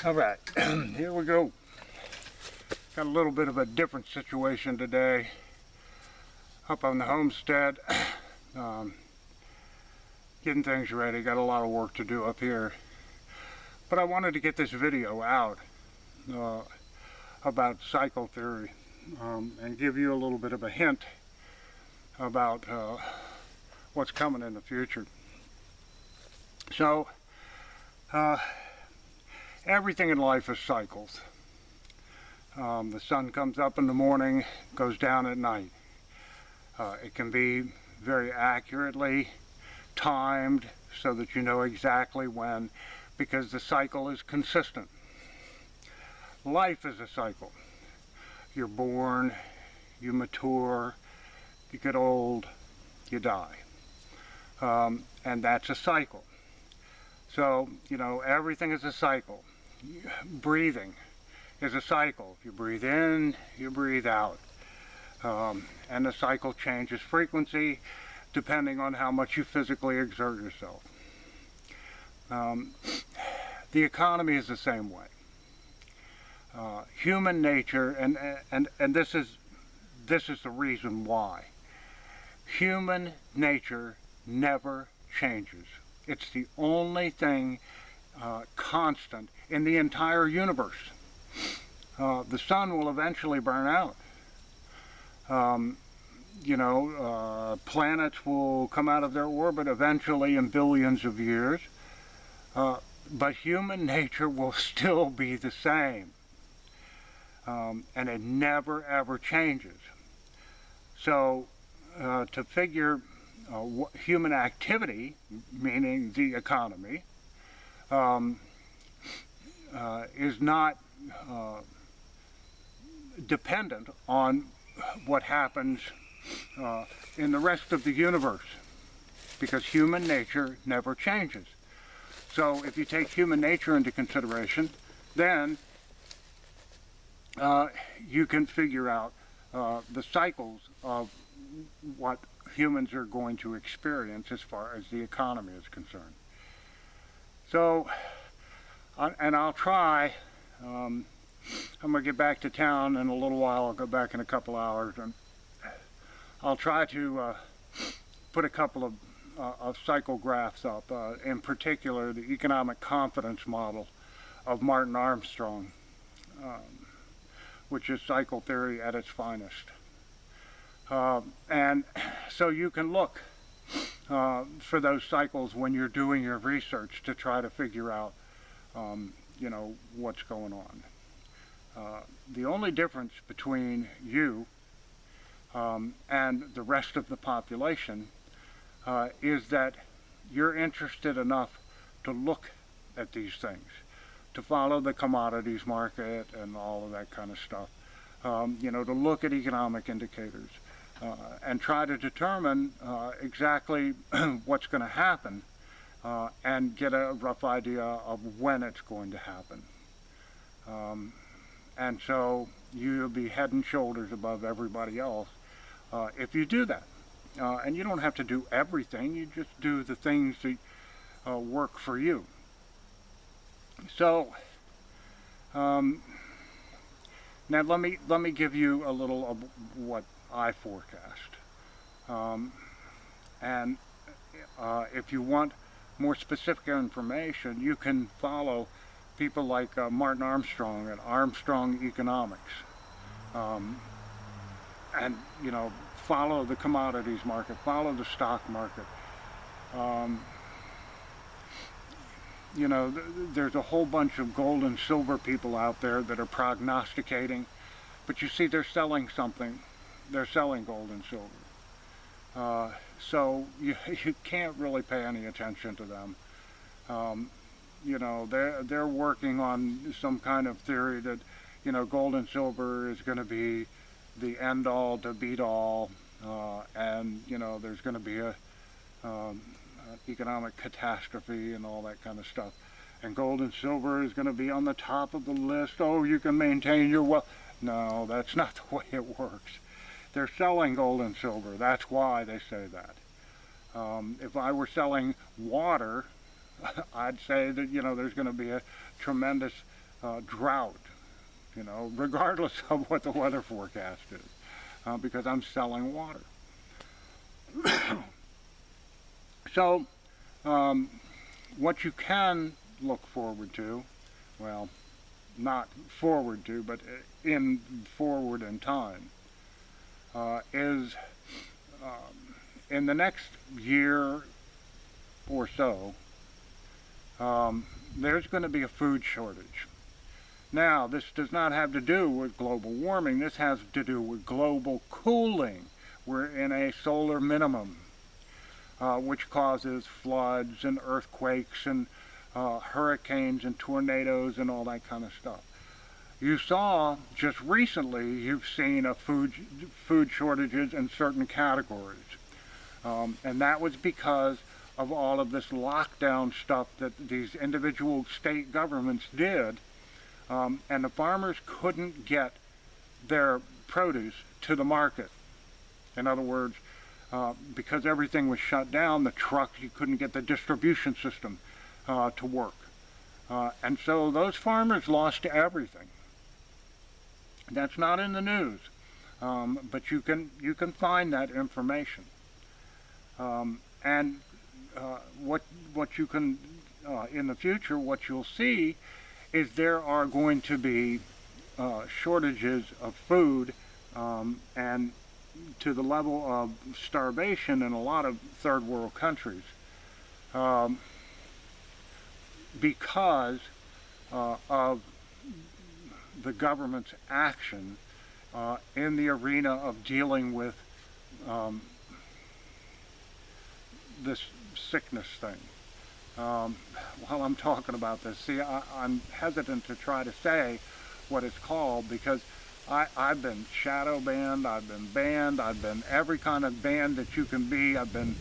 All right, here we go. Got a little bit of a different situation today up on the homestead. Getting things ready, got a lot of work to do up here. But I wanted to get this video out about cycle theory and give you a little bit of a hint about what's coming in the future. So, everything in life is cycles. The sun comes up in the morning, goes down at night. It can be very accurately timed so that you know exactly when, because the cycle is consistent. Life is a cycle. You're born, you mature, you get old, you die. And that's a cycle. So, you know, everything is a cycle. Breathing is a cycle. You breathe in, you breathe out. And the cycle changes frequency depending on how much you physically exert yourself. The economy is the same way. Human nature, and this is the reason why. Human nature never changes. It's the only thing constant in the entire universe. The sun will eventually burn out. Planets will come out of their orbit eventually in billions of years. But human nature will still be the same. And it never ever changes. So to figure human activity, meaning the economy, is not dependent on what happens in the rest of the universe, because human nature never changes. So if you take human nature into consideration, then you can figure out the cycles of what humans are going to experience as far as the economy is concerned. So, and I'll try, I'm going to get back to town in a little while. I'll go back in a couple hours, and I'll try to put a couple of cycle graphs up, in particular the economic confidence model of Martin Armstrong, which is cycle theory at its finest. And so you can look for those cycles when you're doing your research to try to figure out, what's going on. The only difference between you and the rest of the population is that you're interested enough to look at these things, to follow the commodities market and all of that kind of stuff, to look at economic indicators and try to determine exactly what's going to happen and get a rough idea of when it's going to happen. And so you'll be head and shoulders above everybody else if you do that. And you don't have to do everything, you just do the things that work for you. So now let me give you a little of what I forecast. And if you want more specific information, you can follow people like Martin Armstrong and Armstrong Economics, and follow the commodities market, follow the stock market. There's a whole bunch of gold and silver people out there that are prognosticating, but you see they're selling something. They're selling gold and silver. So you can't really pay any attention to them. They're working on some kind of theory that, gold and silver is going to be the end all to beat all, and there's going to be a economic catastrophe and all that kind of stuff, and gold and silver is going to be on the top of the list. Oh, you can maintain your wealth. No, that's not the way it works. They're selling gold and silver. That's why they say that. If I were selling water, I'd say that there's going to be a tremendous drought, regardless of what the weather forecast is, because I'm selling water. So, what you can look forward to, well, not forward to, but forward in time, is in the next year or so, there's going to be a food shortage. Now, this does not have to do with global warming. This has to do with global cooling. We're in a solar minimum, which causes floods and earthquakes and hurricanes and tornadoes and all that kind of stuff. You saw just recently, you've seen a food shortages in certain categories. And that was because of all of this lockdown stuff that these individual state governments did. And the farmers couldn't get their produce to the market. In other words, because everything was shut down, the trucks, you couldn't get the distribution system to work. And so those farmers lost everything. That's not in the news, but you can find that information. And what you can, in the future, what you'll see is there are going to be shortages of food, and to the level of starvation in a lot of third world countries, because of the government's action in the arena of dealing with this sickness thing. While I'm talking about this, see, I'm hesitant to try to say what it's called, because I've been shadow banned, I've been banned, I've been every kind of banned that you can be, I've been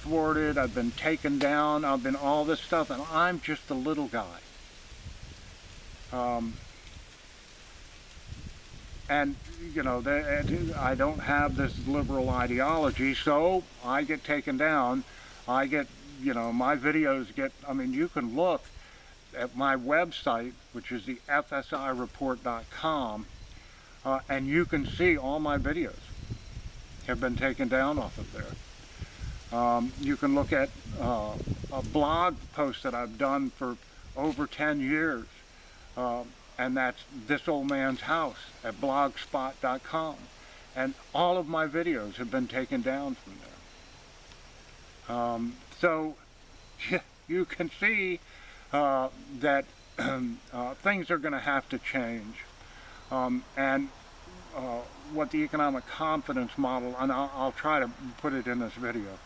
thwarted, I've been taken down, I've been all this stuff, and I'm just a little guy. And, I don't have this liberal ideology, so I get taken down. I get, my videos get, you can look at my website, which is the fsireport.com, and you can see all my videos have been taken down off of there. You can look at a blog post that I've done for over 10 years, and that's This Old Man's House at blogspot.com. And all of my videos have been taken down from there. So you can see that things are going to have to change. And what the economic confidence model, and I'll try to put it in this video,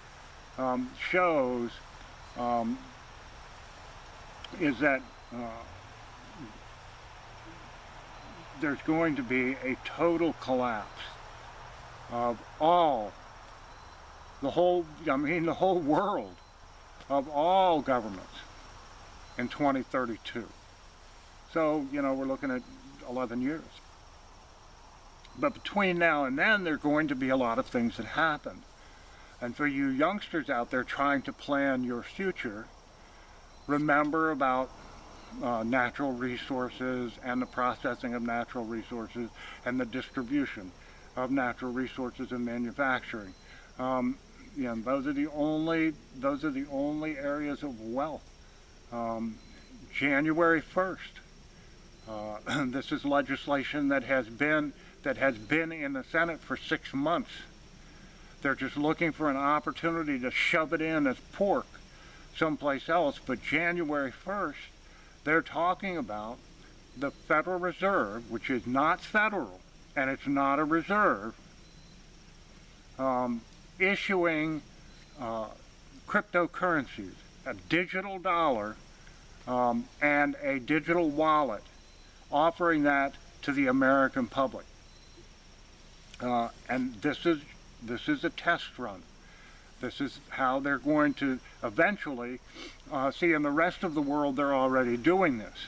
shows is that there's going to be a total collapse of the whole world, of all governments in 2032. So, we're looking at 11 years. But between now and then, there are going to be a lot of things that happen. And for you youngsters out there trying to plan your future, remember about natural resources and the processing of natural resources and the distribution of natural resources and manufacturing. Those are the only areas of wealth. January 1st. This is legislation that has been in the Senate for 6 months. They're just looking for an opportunity to shove it in as pork someplace else. But January 1st, they're talking about the Federal Reserve, which is not federal, and it's not a reserve, issuing cryptocurrencies, a digital dollar, and a digital wallet, offering that to the American public. And this is a test run. This is how they're going to eventually see. In the rest of the world, they're already doing this.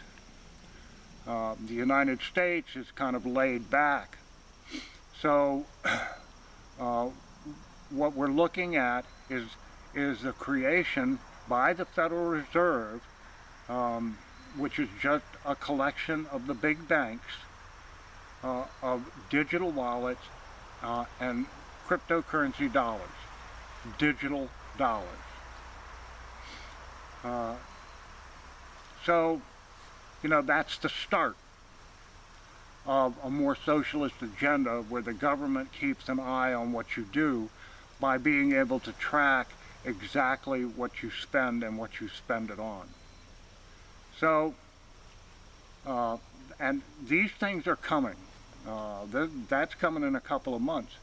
The United States is kind of laid back. So what we're looking at is the creation by the Federal Reserve which is just a collection of the big banks of digital wallets and cryptocurrency dollars, digital dollars. So, that's the start of a more socialist agenda where the government keeps an eye on what you do by being able to track exactly what you spend and what you spend it on. So, and these things are coming. That's coming in a couple of months.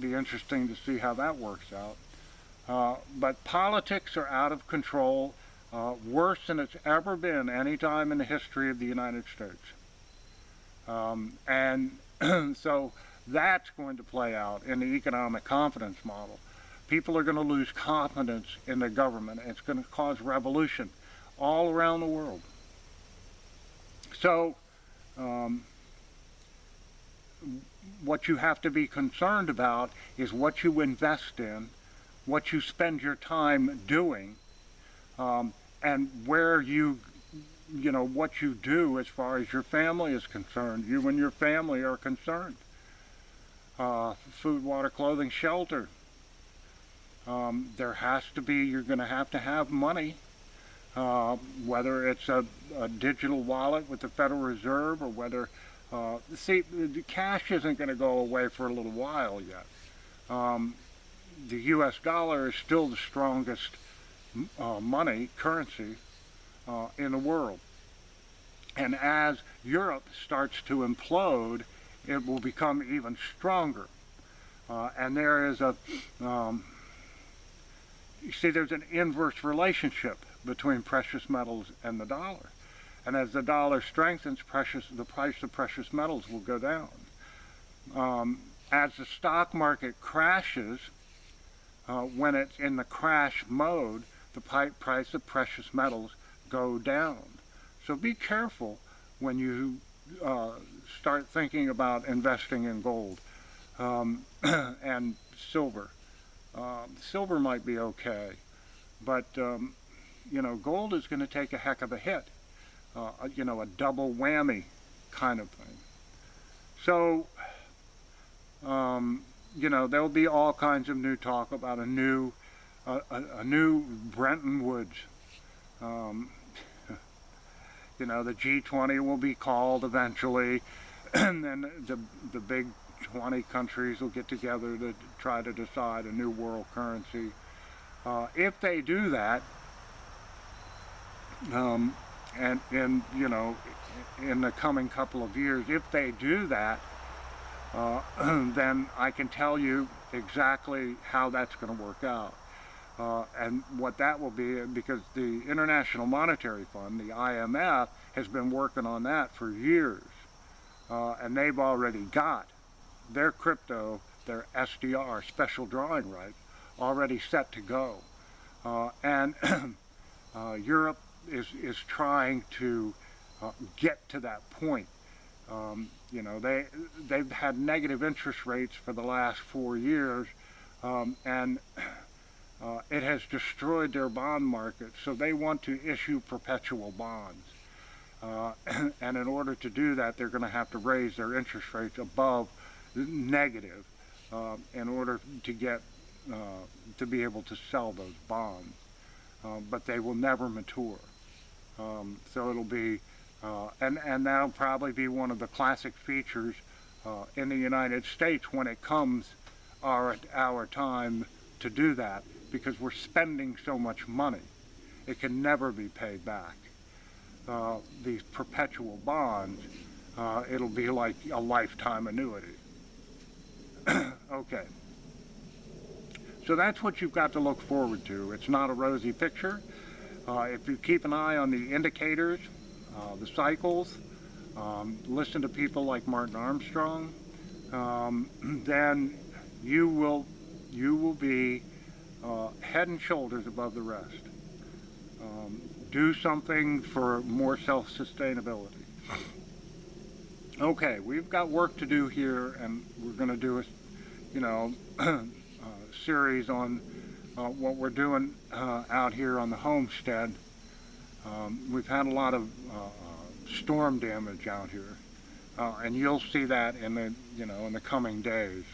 Be interesting to see how that works out. But politics are out of control, worse than it's ever been any time in the history of the United States. And so that's going to play out in the economic confidence model. People are going to lose confidence in the government. It's going to cause revolution all around the world. So what you have to be concerned about is what you invest in, what you spend your time doing, and where what you do as far as your family is concerned. You and your family are concerned. Food, water, clothing, shelter. There has to be, you're going to have money, whether it's a digital wallet with the Federal Reserve or whether, see, the cash isn't going to go away for a little while yet. The US dollar is still the strongest currency in the world. And as Europe starts to implode, it will become even stronger. And there is you see, there's an inverse relationship between precious metals and the dollar. And as the dollar strengthens, the price of precious metals will go down. As the stock market crashes, when it's in the crash mode, the price of precious metals go down. So be careful when you start thinking about investing in gold and silver. Silver might be okay, but gold is going to take a heck of a hit. A double whammy kind of thing. So, there'll be all kinds of new talk about a new Bretton Woods. The G20 will be called eventually, and then the big 20 countries will get together to try to decide a new world currency. If they do that, and in the coming couple of years, if they do that, then I can tell you exactly how that's going to work out. And what that will be, because the International Monetary Fund, the IMF, has been working on that for years. And they've already got their crypto, their SDR, special drawing rights, already set to go. And Europe is trying to get to that point. They've had negative interest rates for the last 4 years, and it has destroyed their bond market, so they want to issue perpetual bonds. And in order to do that, they're going to have to raise their interest rates above negative in order to get to be able to sell those bonds. But they will never mature. So it'll be, and that'll probably be one of the classic features in the United States when it comes our time to do that, because we're spending so much money. It can never be paid back. These perpetual bonds, it'll be like a lifetime annuity. Okay. So that's what you've got to look forward to. It's not a rosy picture. If you keep an eye on the indicators, the cycles, listen to people like Martin Armstrong, then you will be head and shoulders above the rest. Do something for more self-sustainability. Okay, we've got work to do here, and we're going to do a series on what we're doing out here on the homestead. We've had a lot of storm damage out here, and you'll see that in the in the coming days.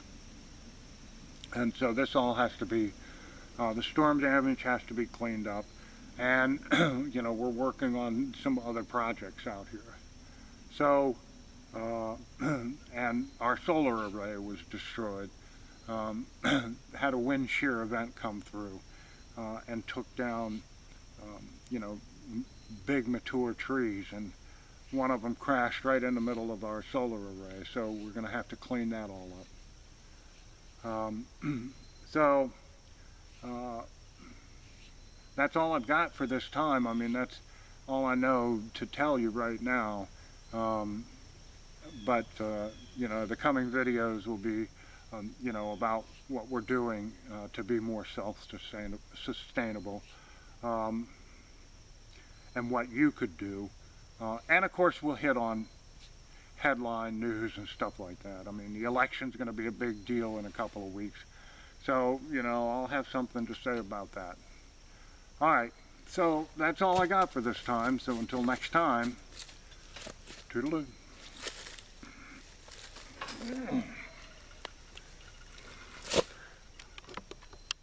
And so this all has to be the storm damage has to be cleaned up, and we're working on some other projects out here. So and our solar array was destroyed. Had a wind shear event come through and took down big mature trees, and one of them crashed right in the middle of our solar array, so we're going to have to clean that all up. So that's all I've got for this time. I mean, that's all I know to tell you right now. But the coming videos will be about what we're doing to be more self-sustainable, and what you could do. And of course we'll hit on headline news and stuff like that. I mean, the election's going to be a big deal in a couple of weeks. So, I'll have something to say about that. All right, so that's all I got for this time. So until next time, toodaloo.